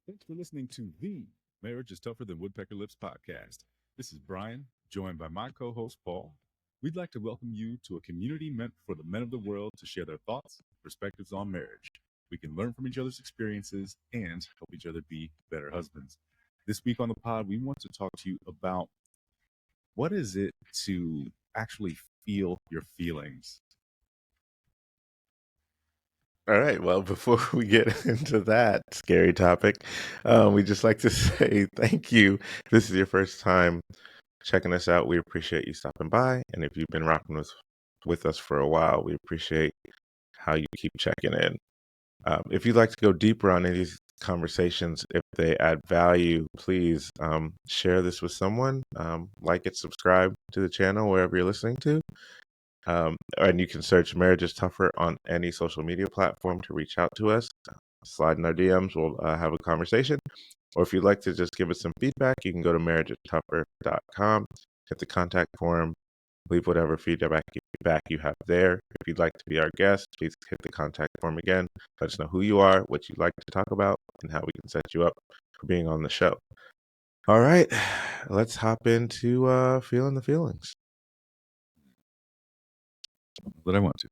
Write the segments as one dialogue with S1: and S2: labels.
S1: Thanks for listening to the Marriage is Tougher Than Woodpecker Lips podcast. This is Brian, joined by my co host, Paul. We'd like to welcome you to a community meant for the men of the world to share their thoughts and perspectives on marriage. We can learn from each other's experiences and help each other be better husbands. This week on the pod, we want to talk to you about what is it to actually feel your feelings.
S2: All right. Well, before we get into that scary topic, we just like to say thank you. If this is your first time checking us out, we appreciate you stopping by. And if you've been rocking with us for a while, we appreciate how you keep checking in. If you'd like to go deeper on any of these conversations, if they add value, please share this with someone. Like it, subscribe to the channel wherever you're listening to. And you can search Marriage is Tougher on any social media platform to reach out to us. Slide in our DMs, we'll have a conversation. Or if you'd like to just give us some feedback, you can go to marriageIsTougher.com, hit the contact form, leave whatever feedback you have there. If you'd like to be our guest, please hit the contact form again. Let us know who you are, what you'd like to talk about, and how we can set you up for being on the show. All right, let's hop into feeling the feelings.
S1: That I want to.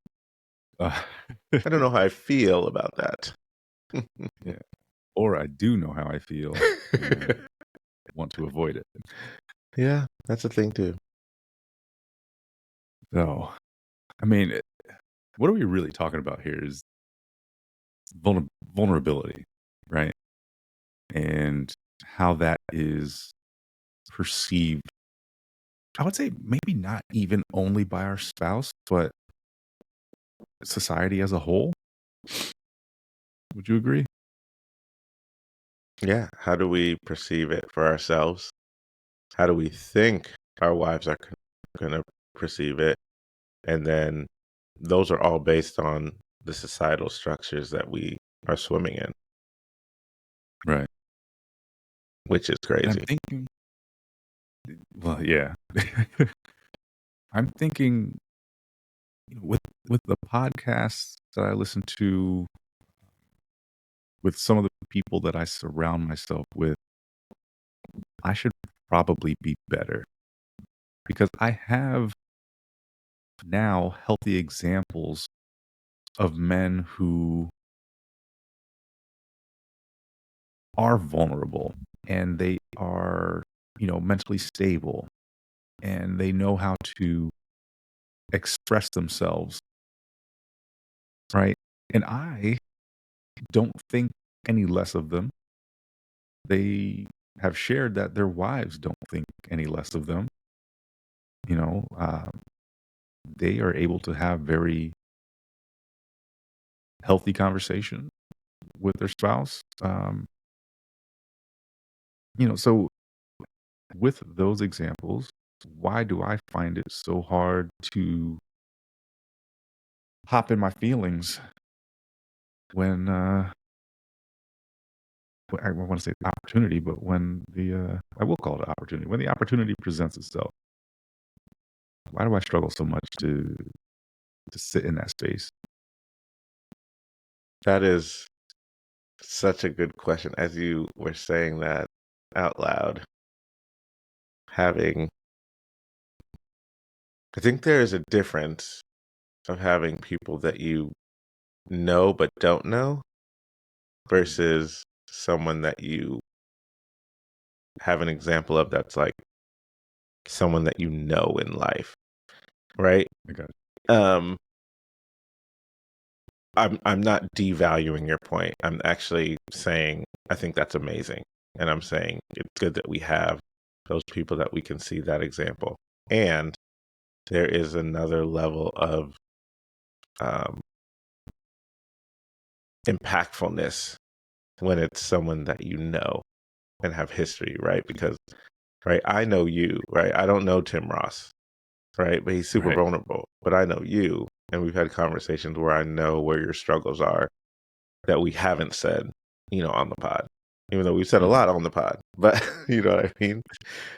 S2: I don't know how I feel about that.
S1: Yeah. Or I do know how I feel and want to avoid it.
S2: Yeah, that's a thing too.
S1: So, I mean, what are we really talking about here is vulnerability, right? And how that is perceived. I would say maybe not even only by our spouse, but society as a whole. Would you agree?
S2: Yeah, how do we perceive it for ourselves? How do we think our wives are going to perceive it? And then those are all based on the societal structures that we are swimming in,
S1: Right.
S2: which is
S1: And I'm
S2: crazy.
S1: thinking, well, yeah. I'm thinking with the podcasts that I listen to, with some of the people that I surround myself with, I should probably be better because I have now healthy examples of men who are vulnerable and they are, mentally stable and they know how to express themselves, right? And I don't think any less of them. They have shared that their wives don't think any less of them. You know, they are able to have very healthy conversation with their spouse. So with those examples, why do I find it so hard to hop in my feelings when I want to say opportunity, but when I will call it opportunity, when the opportunity presents itself? Why do I struggle so much to sit in that space?
S2: That is such a good question. As you were saying that out loud, I think there is a difference of having people that you know but don't know versus someone that you have an example of that's like someone that you know in life, right?
S1: I got it.
S2: Um, I'm not devaluing your point. I'm actually saying I think that's amazing, and I'm saying it's good that we have those people that we can see that example. And there is another level of um, impactfulness when it's someone that you know and have history, right? Because right, I know you, right? I don't know Tim Ross, right? But he's super
S1: Right.
S2: vulnerable. But I know you, and we've had conversations where I know where your struggles are that we haven't said, on the pod, even though we've said a
S1: Mhm.
S2: lot on the pod. But you know what I mean?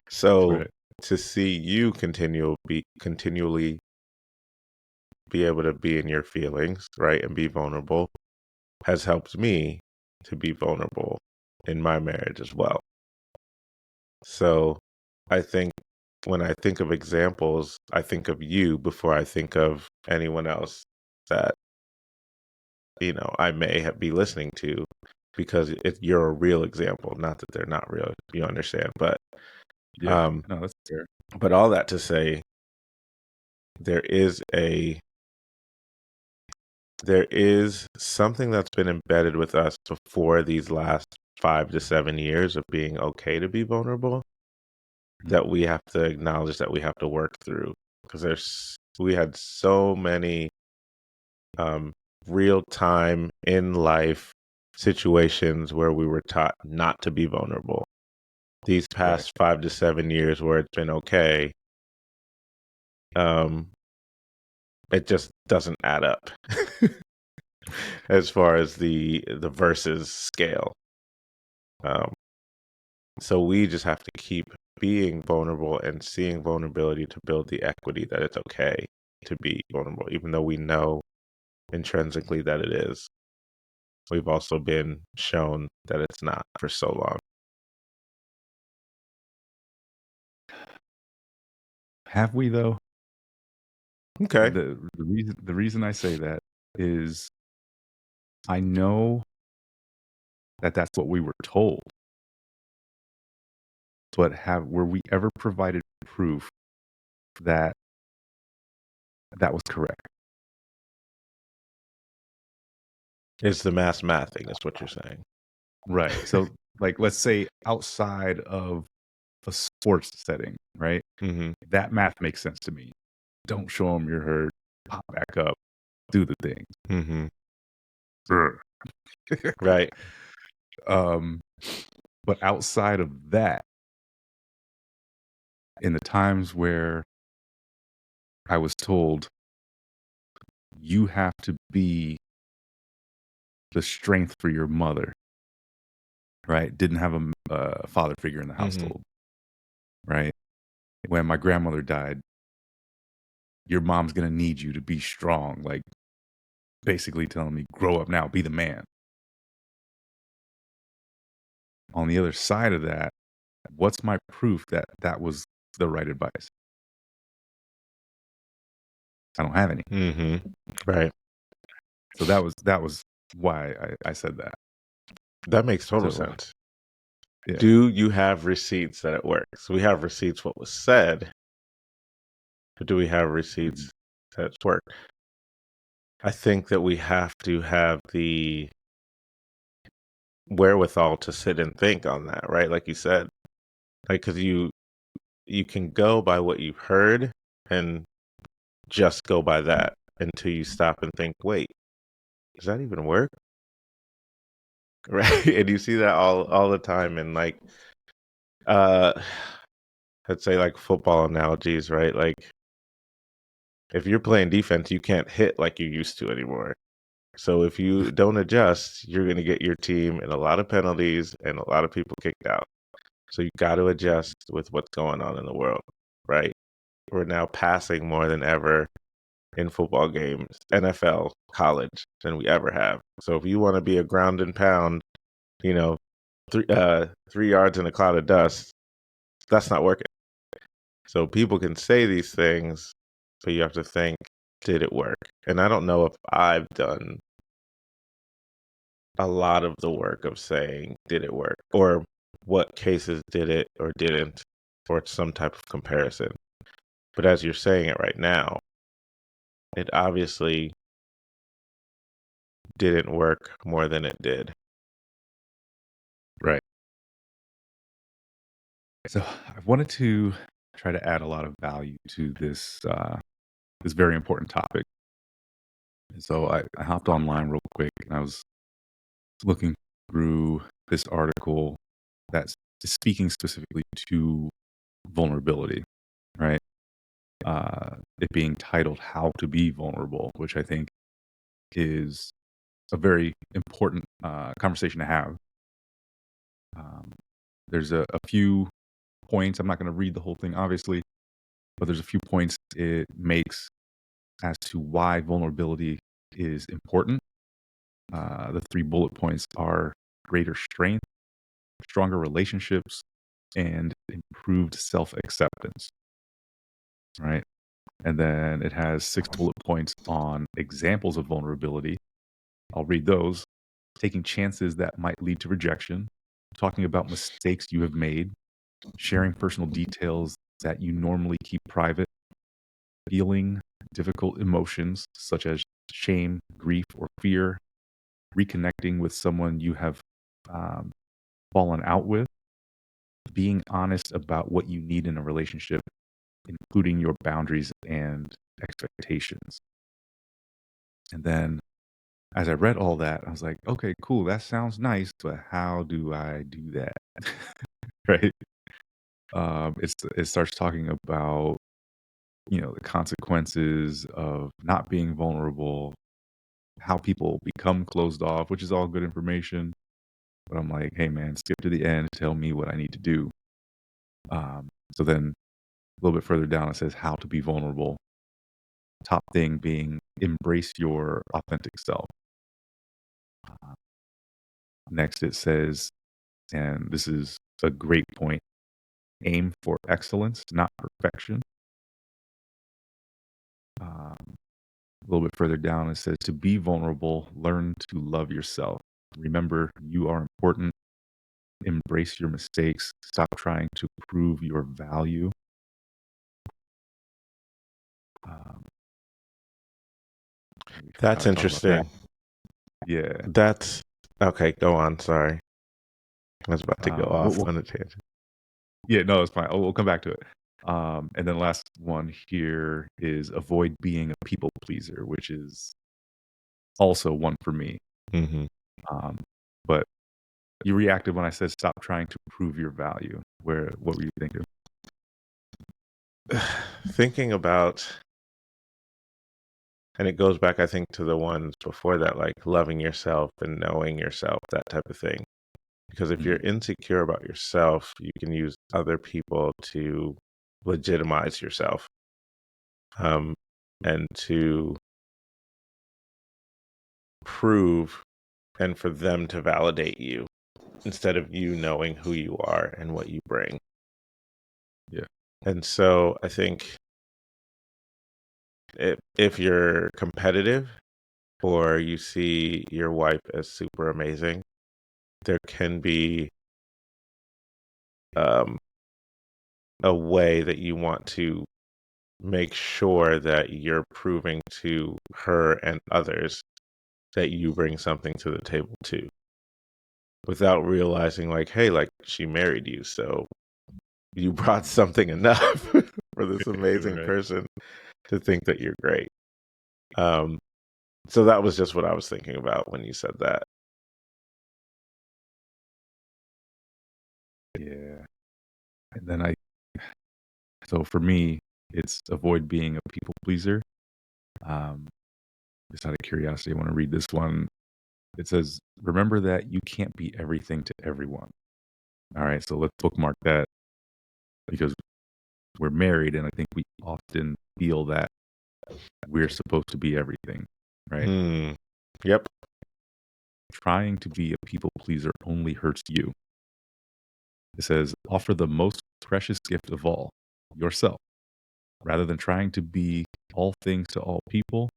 S2: So
S1: Right.
S2: to see you continually be able to be in your feelings, right, and be vulnerable has helped me to be vulnerable in my marriage as well. So I think when I think of examples, I think of you before I think of anyone else that, I may be listening to, because you're a real example. Not that they're not real, you understand. But
S1: Yeah.
S2: um,
S1: No, that's fair.
S2: but all that to say, there is a there is something that's been embedded with us before these last 5 to 7 years of being okay to be vulnerable, that we have to acknowledge, that we have to work through, because we had so many um, real time in life situations where we were taught not to be vulnerable. These
S1: Right.
S2: past 5 to 7 years where it's been okay, um, it just doesn't add up as far as the versus scale. Um, so we just have to keep being vulnerable and seeing vulnerability to build the equity that it's okay to be vulnerable, even though we know intrinsically that it is. We've also been shown that it's not for so long.
S1: Have we though?
S2: Okay.
S1: The reason I say that is I know that that's what we were told, but have were we ever provided proof that that was correct?
S2: It's the math thing, is what you're saying.
S1: Right. So, like, let's say outside of a sports setting, right?
S2: Mm-hmm.
S1: That math makes sense to me. Don't show them you're hurt. Pop back up. Do the thing.
S2: Mm-hmm.
S1: Brr.
S2: Right.
S1: um, but outside of that, in the times where I was told you have to be the strength for your mother, right? Didn't have a father figure in the
S2: Mm-hmm.
S1: household, right? When my grandmother died, your mom's gonna need you to be strong. Like basically telling me, grow up now, be the man. On the other side of that, what's my proof that that was the right advice? I don't have any.
S2: Mm-hmm. Right.
S1: So that was why I said that.
S2: That makes total
S1: So
S2: sense.
S1: yeah.
S2: Do you have receipts that it works? We have receipts what was said, but do we have receipts that it's worked? I think that we have to have the wherewithal to sit and think on that, right? Like you said, like, because you can go by what you've heard and just go by that until you stop and think, wait, does that even work? Right? And you see that all the time in, like, uh let's say, like, football analogies, right? Like, if you're playing defense, you can't hit like you used to anymore. So if you don't adjust, you're going to get your team in a lot of penalties and a lot of people kicked out. So you got to adjust with what's going on in the world, right? We're now passing more than ever in football games, NFL, college, than we ever have. So if you want to be a ground and pound, you know, 3 yards in a cloud of dust, that's not working. So people can say these things, but you have to think, did it work? And I don't know if I've done a lot of the work of saying, did it work? Or what cases did it or didn't, or some type of comparison. But as you're saying it right now, it obviously didn't work more than it did.
S1: Right. So I wanted to try to add a lot of value to this very important topic. And so I hopped online real quick and I was looking through this article that's speaking specifically to vulnerability, right? It being titled "How to Be Vulnerable," which I think is a very important conversation to have. Um, there's a few points. I'm not going to read the whole thing, obviously, but there's a few points it makes as to why vulnerability is important. The three bullet points are greater strength, stronger relationships, and improved self acceptance, right? And then it has 6 bullet points on examples of vulnerability. I'll read those. Taking chances that might lead to rejection, talking about mistakes you have made, sharing personal details that you normally keep private, feeling difficult emotions such as shame, grief, or fear, reconnecting with someone you have um, fallen out with, being honest about what you need in a relationship, including your boundaries and expectations. And then as I read all that, I was like, okay, cool, that sounds nice, but how do I do that? Right? It starts talking about, the consequences of not being vulnerable, how people become closed off, which is all good information. But I'm like, hey man, skip to the end, tell me what I need to do. So then a little bit further down, it says how to be vulnerable. Top thing being embrace your authentic self. Uh, Next, it says, and this is a great point, aim for excellence, not perfection. A little bit further down, it says to be vulnerable, learn to love yourself. Remember, you are important. Embrace your mistakes. Stop trying to prove your value. Um, we forgot
S2: That's
S1: to talk about that.
S2: interesting.
S1: Yeah.
S2: That's okay. Go on. Sorry, I was about to go
S1: We'll,
S2: off
S1: we'll
S2: on a tangent.
S1: Yeah, no, it's fine. Oh, we'll come back to it. And then last one here is avoid being a people pleaser, which is also one for me.
S2: Hmm.
S1: Um, but you reacted when I said stop trying to prove your value. What were you thinking?
S2: Thinking about, and it goes back, I think, to the ones before that, like loving yourself and knowing yourself, that type of thing. Because if you're
S1: Mm,
S2: insecure about yourself, you can use other people to legitimize yourself, um, and to prove and for them to validate you instead of you knowing who you are and what you bring.
S1: yeah.
S2: And so I think if you're competitive or you see your wife as super amazing, there can be um, a way that you want to make sure that you're proving to her and others that you bring something to the table too, without realizing, like, hey, like, she married you, so you brought something enough for this amazing
S1: Right.
S2: person to think that you're great. Um, so that was just what I was thinking about when you said that.
S1: Yeah. And then so for me, it's avoid being a people pleaser. Um, just out of curiosity, I want to read this one. It says, remember that you can't be everything to everyone. All right. So let's bookmark that because we're married. And I think we often feel that we're supposed to be everything, right?
S2: Hmm. Yep.
S1: Trying to be a people pleaser only hurts you. It says, offer the most precious gift of all, yourself, rather than trying to be all things to all people.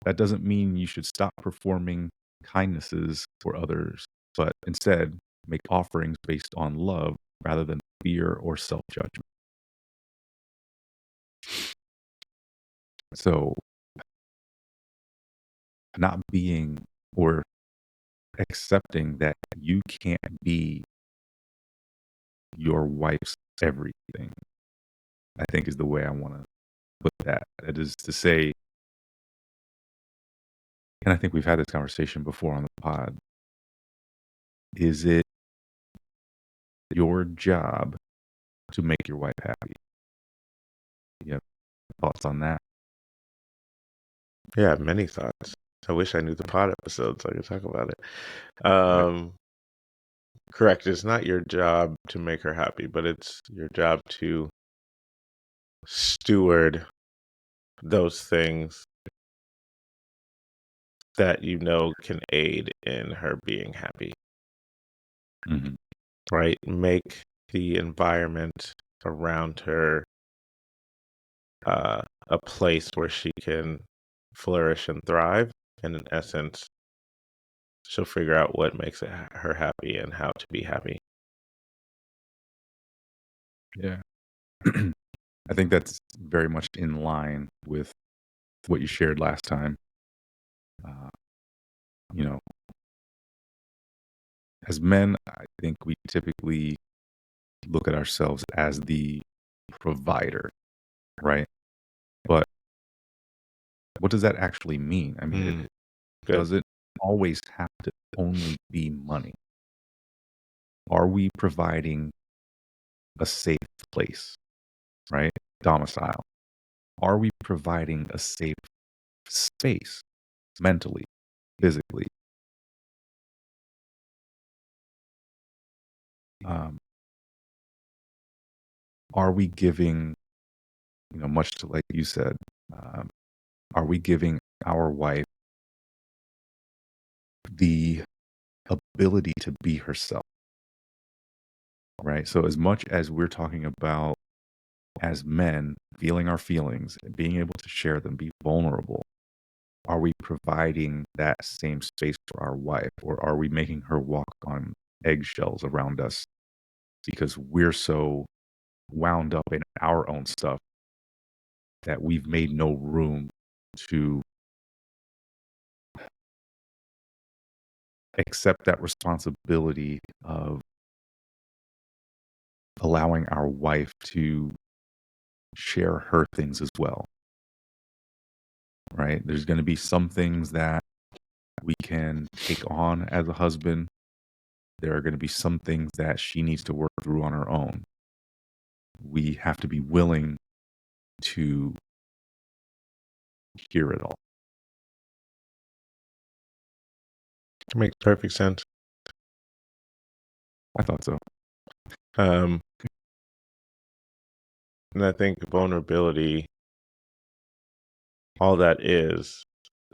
S1: That doesn't mean you should stop performing kindnesses for others, but instead make offerings based on love rather than fear or self judgment. So, not being or accepting that you can't be your wife's everything, I think is the way I want to put that. That is to say, and I think we've had this conversation before on the pod, is it your job to make your wife happy? You have thoughts on that?
S2: Yeah, many thoughts. I wish I knew the pod episode so I could talk about it.
S1: Right.
S2: Correct. It's not your job to make her happy, but it's your job to steward those things that you know can aid in her being happy.
S1: Mhm.
S2: right? Make the environment around her a place where she can flourish and thrive. And in essence, she'll figure out what makes her happy and how to be happy.
S1: Yeah. I think that's very much in line with what you shared last time. Uh, you know, as men, I think we typically look at ourselves as the provider, right? But what does that actually mean? I mean,
S2: Mm, good.
S1: does it always have to only be money? Are we providing a safe place, right? Domicile. Are we providing a safe space mentally, physically? Um, are we giving, much to like you said, um, are we giving our wife the ability to be herself, right? So, as much as we're talking about as men feeling our feelings and being able to share them, be vulnerable, are we providing that same space for our wife, or are we making her walk on eggshells around us because we're so wound up in our own stuff that we've made no room to accept that responsibility of allowing our wife to share her things as well, right? There's going to be some things that we can take on as a husband. There are going to be some things that she needs to work through on her own. We have to be willing to hear it all.
S2: It makes perfect sense.
S1: I thought so.
S2: Um, and I think vulnerability, all that is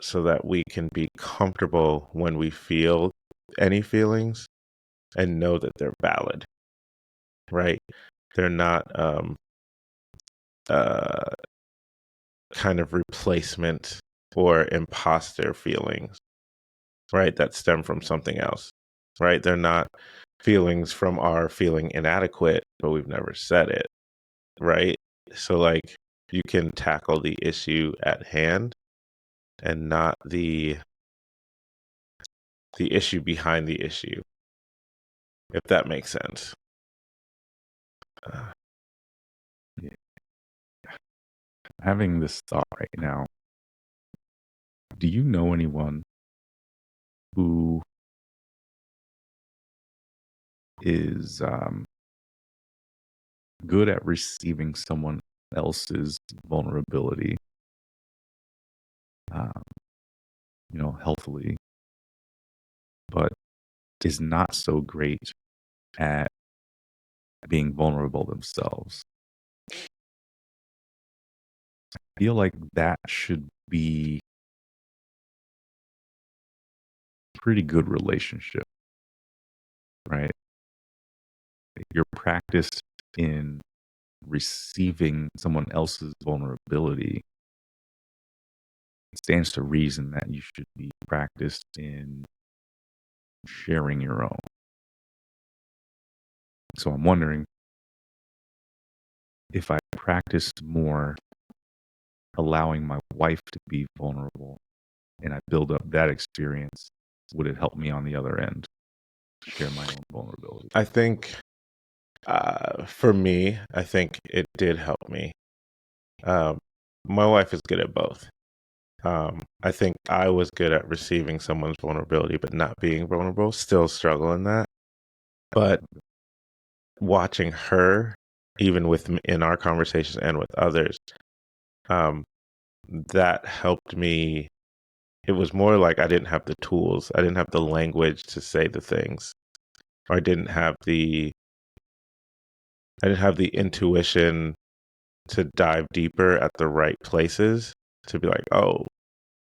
S2: so that we can be comfortable when we feel any feelings and know that they're valid, right? They're not uh, kind of replacement or imposter feelings, right? That stem from something else, right? They're not feelings from our feeling inadequate, but we've never said it, right? So, like, you can tackle the issue at hand and not the issue behind the issue, if that makes sense. Uh,
S1: Yeah. Having this thought right now, do you know anyone who is good at receiving someone else's vulnerability, um, healthily, but is not so great at being vulnerable themselves? I feel like that should be a pretty good relationship, right? If you're practiced in receiving someone else's vulnerability, it stands to reason that you should be practiced in sharing your own. So I'm wondering, if I practiced more allowing my wife to be vulnerable and I build up that experience, would it help me on the other end share my own vulnerability?
S2: I think for me, I think it did help me. Um, my wife is good at both. I think I was good at receiving someone's vulnerability, but not being vulnerable, still struggle in that. But watching her, even in our conversations and with others, um, that helped me. It was more like I didn't have the tools, I didn't have the language to say the things, or I didn't have the intuition to dive deeper at the right places to be like, oh,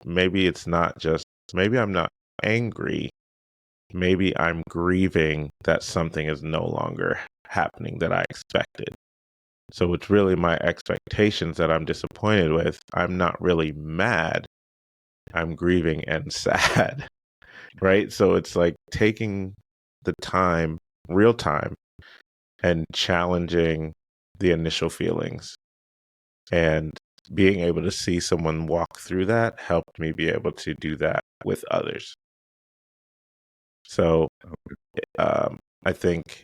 S2: maybe it's not just, maybe I'm not angry, maybe I'm grieving that something is no longer happening that I expected. So it's really my expectations that I'm disappointed with. I'm not really mad. I'm grieving and sad, right? So it's like taking the time, real time, and challenging the initial feelings. And being able to see someone walk through that helped me be able to do that with others. So I think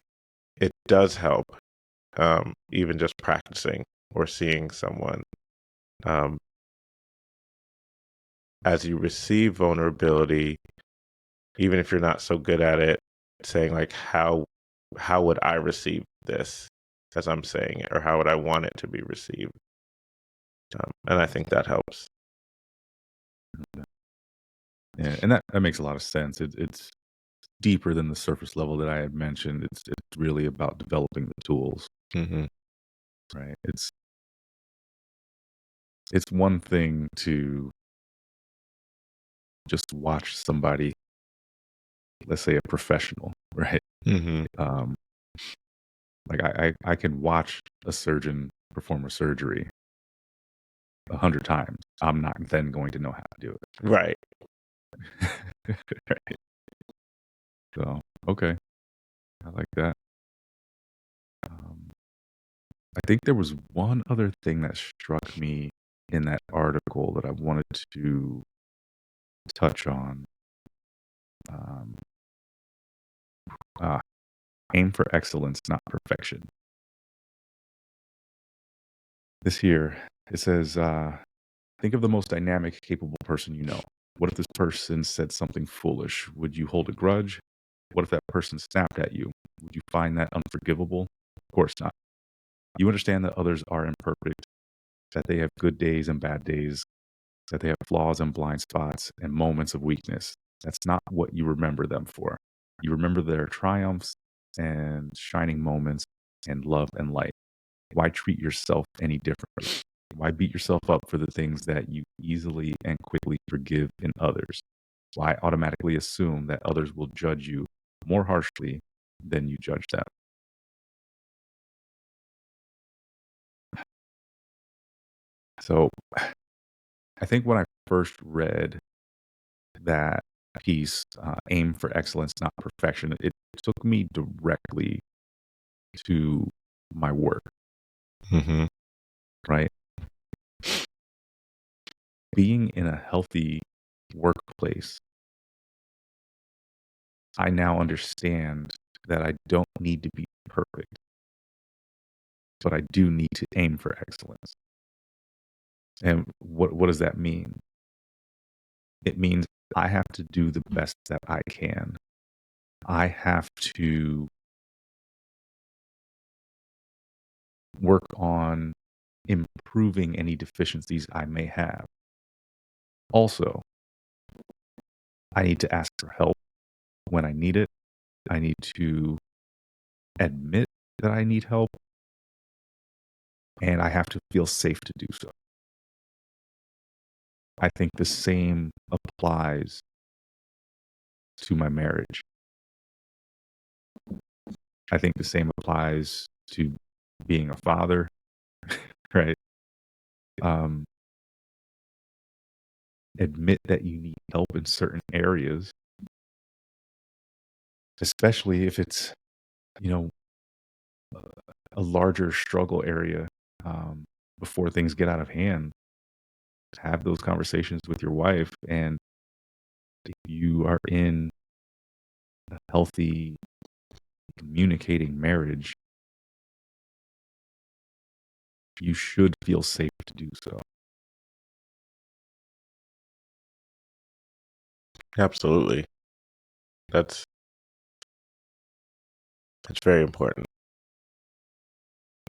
S2: it does help, even just practicing or seeing someone um, as you receive vulnerability, even if you're not so good at it, saying like, how would I receive this as I'm saying it, or how would I want it to be received? And I think that helps.
S1: Yeah, and that makes a lot of sense. It's deeper than the surface level that I had mentioned. It's really about developing the tools,
S2: Hmm.
S1: right? It's one thing to just watch somebody, let's say a professional, right?
S2: Hmm.
S1: Um, like I can watch a surgeon perform a surgery 100 times. I'm not then going to know how to do
S2: Right.
S1: it. Right. So okay, I like that. Um, I think there was one other thing that struck me in that article that I wanted to touch on. Um, uh, Aim for excellence, not perfection. This here, it says, think of the most dynamic, capable person you know. What if this person said something foolish? Would you hold a grudge? What if that person snapped at you? Would you find that unforgivable? Of course not. You understand that others are imperfect, that they have good days and bad days, that they have flaws and blind spots and moments of weakness. That's not what you remember them for. You remember their triumphs and shining moments and love and light. Why treat yourself any differently? Why beat yourself up for the things that you easily and quickly forgive in others? Why automatically assume that others will judge you more harshly than you judge them? So I think when I first read that piece, Aim for Excellence, Not Perfection, it took me directly to my work,
S2: Hmm.
S1: right? Being in a healthy workplace, I now understand that I don't need to be perfect, but I do need to aim for excellence. And what does that mean? It means I have to do the best that I can. I have to work on improving any deficiencies I may have. Also, I need to ask for help when I need it. I need to admit that I need help, and I have to feel safe to do so. I think the same applies to my marriage. I think the same applies to being a father, right? Um, Admit that you need help in certain areas, especially if it's, you know, a larger struggle area, um, before things get out of hand. Have those conversations with your wife, and if you are in a healthy communicating marriage, you should feel safe to do so.
S2: Absolutely. That's that's very important.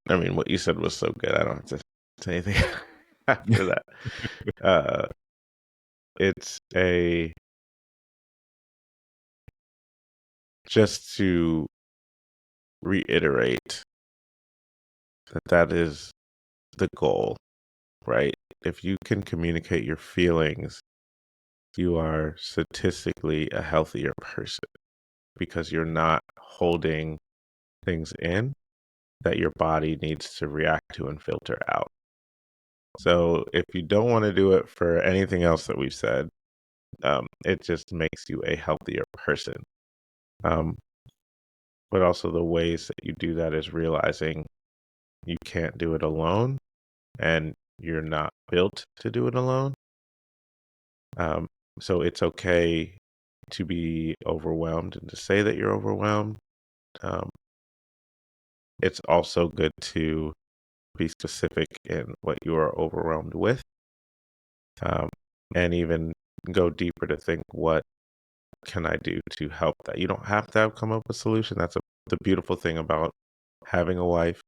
S2: I mean, what you said was so good. I don't have to say anything after that. Uh, it's a just to reiterate that that is the goal, right? If you can communicate your feelings, you are statistically a healthier person. because you're not holding things in that your body needs to react to and filter out. So if you don't want to do it for anything else that we've said, it just makes you a healthier person. Um, but also the ways that you do that is realizing you can't do it alone and you're not built to do it alone. So it's okay to be overwhelmed and to say that you're overwhelmed. Um, it's also good to be specific in what you are overwhelmed with, and even go deeper to think, what can I do to help that? You don't have to come up with a solution. The beautiful thing about having a wife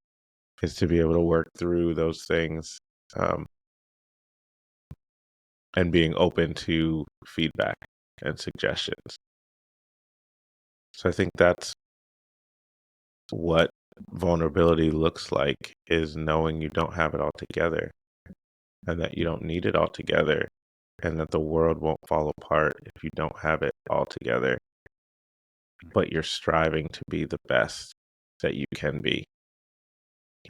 S2: is to be able to work through those things, um, and being open to feedback and suggestions. So I think that's what vulnerability looks like, is knowing you don't have it all together and that you don't need it all together and that the world won't fall apart if you don't have it all together, but you're striving to be the best that you can be.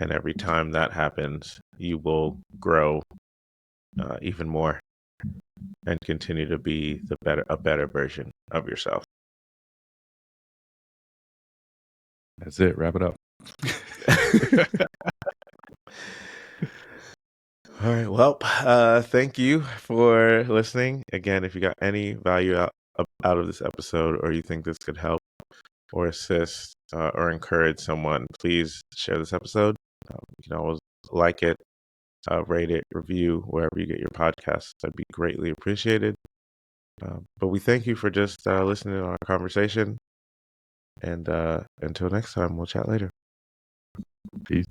S2: And every time that happens, you will grow even more and continue to be a better version of yourself.
S1: That's it. Wrap it up.
S2: All right. Well, thank you for listening. Again, if you got any value out of this episode, or you think this could help or assist or encourage someone, please share this episode. You can always like it, rate it, review wherever you get your podcasts. That'd be greatly appreciated. But we thank you for just listening to our conversation. And until next time, we'll chat later.
S1: Peace.